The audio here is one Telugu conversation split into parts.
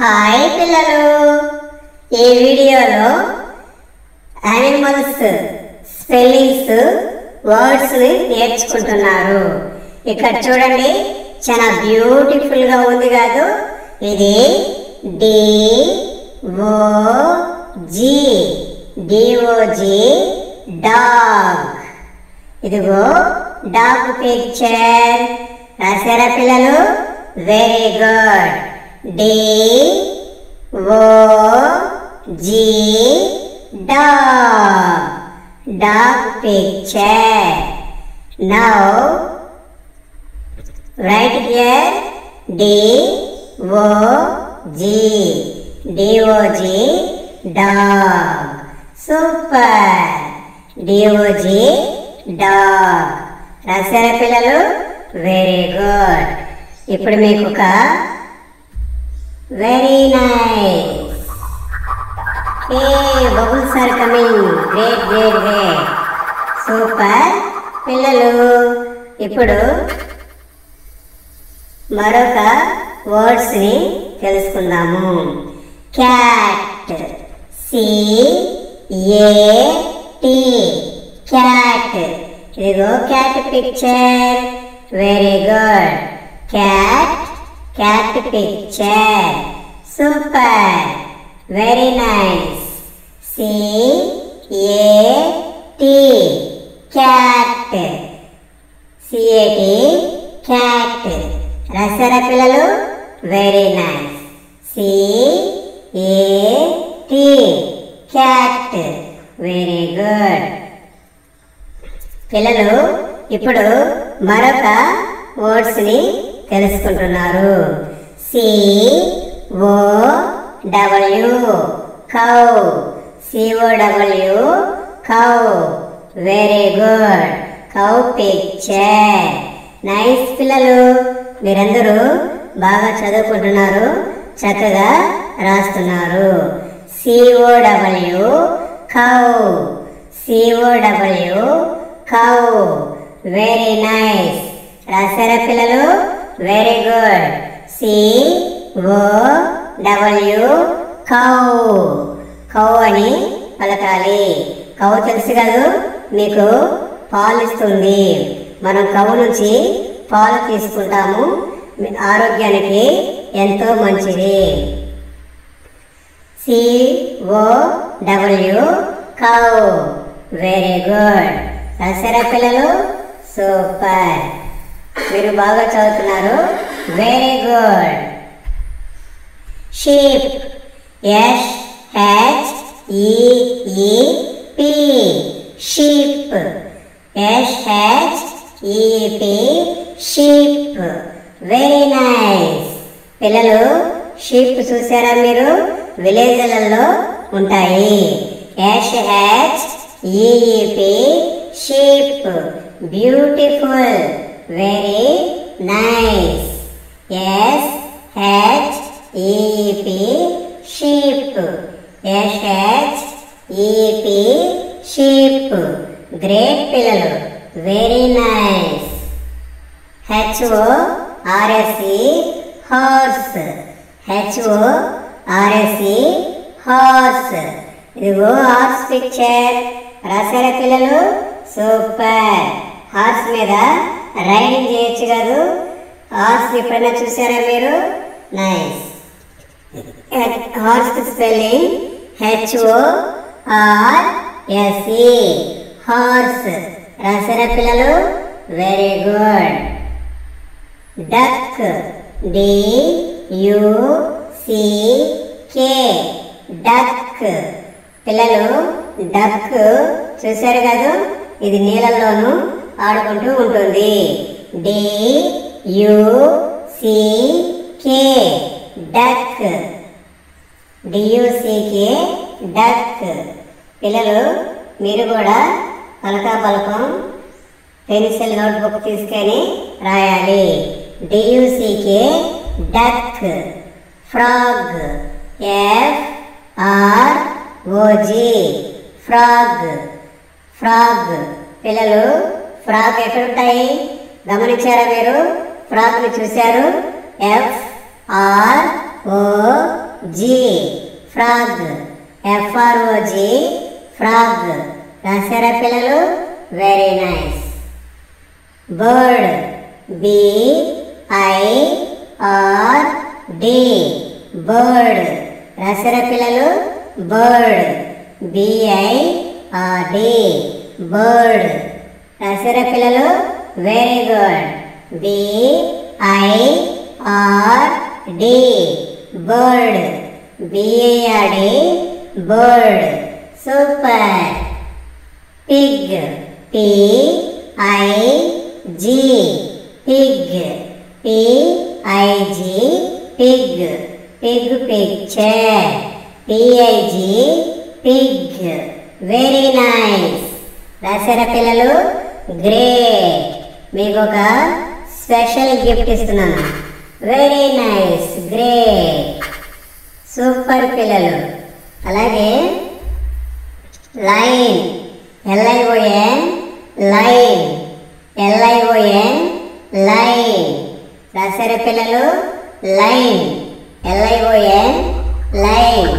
హాయ్ పిల్లలు, ఈ వీడియోలో యానిమల్స్ స్పెల్లింగ్స్ వర్డ్స్ నేర్చుకుంటున్నారు. ఇక్కడ చూడండి, చాలా బ్యూటిఫుల్ గా ఉంది కాదు. ఇది DOG డాగ్. ఇదిగో డాగ్ పిక్చర్ రాశారా పిల్లలు? Very good. DOG dog picture. Now write here DOG dog. Super. DOG dog రాశారా పిల్లలు? Very good. ఇప్పుడు మీకు ఒక very nice. Bubbles are coming. Great great great. Super పిల్లలు. ఇప్పుడు మరొక వర్డ్స్ ని తెలుసుకుందాము. క్యాట్. CAT cat. ఇదిగో cat picture. Very good. Cat picture. Super. Very nice. CAT cat. Cat రాశారా పిల్లలు? Very nice. CAT cat. Very good పిల్లలు. ఇప్పుడు మరొక వర్డ్స్ ని తెలుసుకుంటున్నారు. COW cow. COW cow. Very good. Cow picture. Nice పిల్లలు. మీరందరూ బాగా చదువుకుంటున్నారు, చక్కగా రాస్తున్నారు. COW cow. COW cow. Very nice. రాశారా పిల్లలు? Very good. COW cow. Cow అని పలకాలి. కౌ తెలుసు కదా మీకు? పాలు ఇస్తుంది. మనం కౌ నుంచి పాలు తీసుకుంటాము. ఆరోగ్యానికి ఎంతో మంచిది. COW cow. Very good. రాశారా పిల్లలు? సూపర్. మీరు బాగా చదువుతున్నారు. Very good. Sheep. SHEEP sheep. SHEEP sheep. Very nice పిల్లలు. షీప్ చూసారా మీరు? విలేజ్లలో ఉంటాయి. SHEEP sheep. Beautiful. Very nice. SHEEP sheep. SHEEP sheep. Great పిల్లలు. Very nice. HORSE horse. HORSE horse. ఇదిగో హార్స్ పిక్చర్. రాశారా పిల్లలు? సూపర్. హార్స్ మీద రైడింగ్ చేయొచ్చు కదా. హార్స్ ఎప్పుడైనా చూసారా మీరు? Nice. Horse spelling HORSE horse. రాశారా పిల్లలు? Very good. Duck. DUCK duck. పిల్లలు డక్ చూశారు కదా? ఇది నీళ్ళల్లోనూ ఆడుకుంటూ ఉంటుంది. DUCK duck. DUCK duck. పిల్లలు మీరు కూడా పలకం పెన్సిల్ నోట్బుక్ తీసుకొని రాయాలి. DUCK duck. Frog. FROG frog. Frog. పిల్లలు ఫ్రాగ్ ఎక్కడుంటాయి గమనించారా మీరు? ఫ్రాగ్ ని చూశారు? FROG జీ ఫ్రాగ్, FROG ఫ్రాగ్. రాశారా పిల్లలు? Very nice. Bird, BIRD bird. రాశారా పిల్లలు? Bird, BIRD bird. రాశారా పిల్లలు? Very good. BIRD bird, BIRD bird. Super. Pig, PIG Pig, PIG Pig. Pig picture, PIG Pig. Very nice. రాశారా పిల్లలు? గ్రేట్. మీకు ఒక స్పెషల్ గిఫ్ట్ ఇస్తున్నాను. వెరీ నైస్, గ్రేట్, సూపర్ పిల్లలు. అలాగే line, LION line, LION line. రాశారా పిల్లలు? Line, LION line.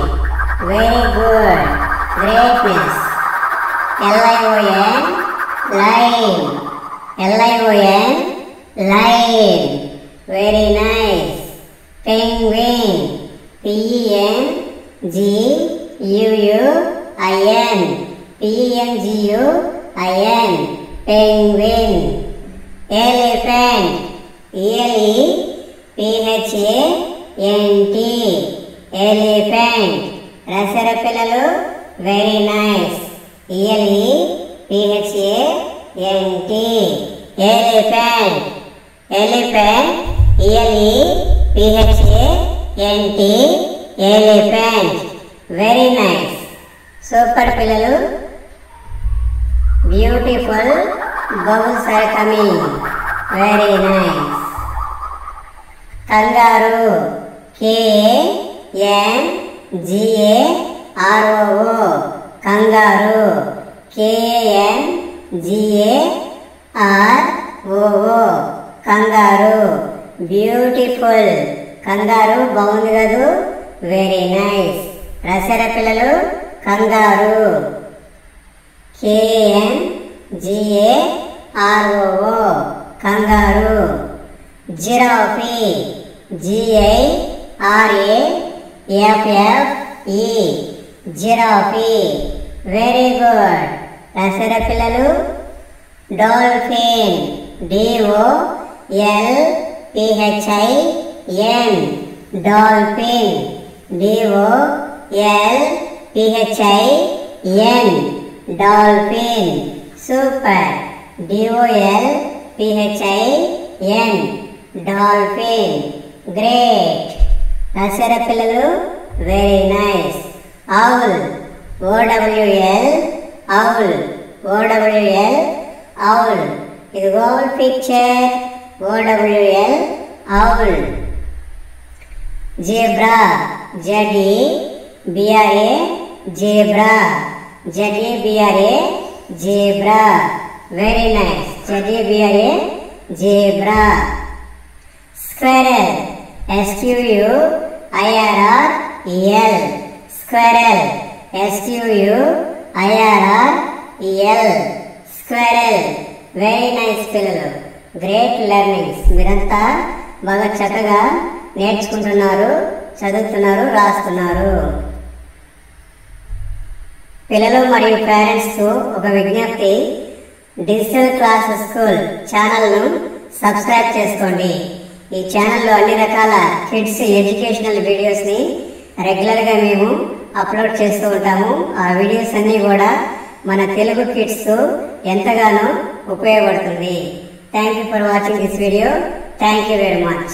Very good, greatness. LION line, LION line. Very nice. Penguin, PENGUIN PENGUIN penguin. Elephant, ELEPHANT elephant. రాశారా పిల్లలు? Very nice. ELEPHANT elephant. Elephant, ELEPHANT elephant. Very nice, super పిల్లలు. Beautiful bowls are coming. Very nice. Kangaroo, KANGAROO kangaroo, KANGAROO kangaroo. Beautiful. Kangaroo బాగుంది కదూ? Very nice. రాశారా పిల్లలు? Kangaroo, KANGAROO kangaroo. Giraffe, GIRAFFE giraffe. Very good. రాశారా పిల్లలు? Dolphin, DOLPHIN dolphin, DOLPHIN dolphin. Super. DOLPHIN dolphin. Great. రాశారా పిల్లలు? Very nice. Owl, OWL owl, OWL owl. ఇది oval picture, OWL owl. Zebra, ZEBRA zebra, ZEBRA zebra. Very nice. ZEBRA zebra. Squirrel, SQUIRREL squirrel, SQUIRREL squirrel. Very nice పిల్లలు. Great learnings. మీరంతా బాగా చక్కగా నేర్చుకుంటున్నారు, చదువుతున్నారు, రాస్తున్నారు. పిల్లలు మరియు పేరెంట్స్కు ఒక విజ్ఞప్తి. డిజిటల్ క్లాస్ స్కూల్ ఛానల్ను సబ్స్క్రైబ్ చేసుకోండి. ఈ ఛానల్లో అన్ని రకాల కిడ్స్ ఎడ్యుకేషనల్ వీడియోస్ని రెగ్యులర్గా మేము అప్లోడ్ చేస్తూ ఉంటాము. ఆ వీడియోస్ అన్నీ కూడా మన తెలుగు కిడ్స్కు ఎంతగానో ఉపయోగపడుతుంది. Thank you for watching this video. Thank you very much.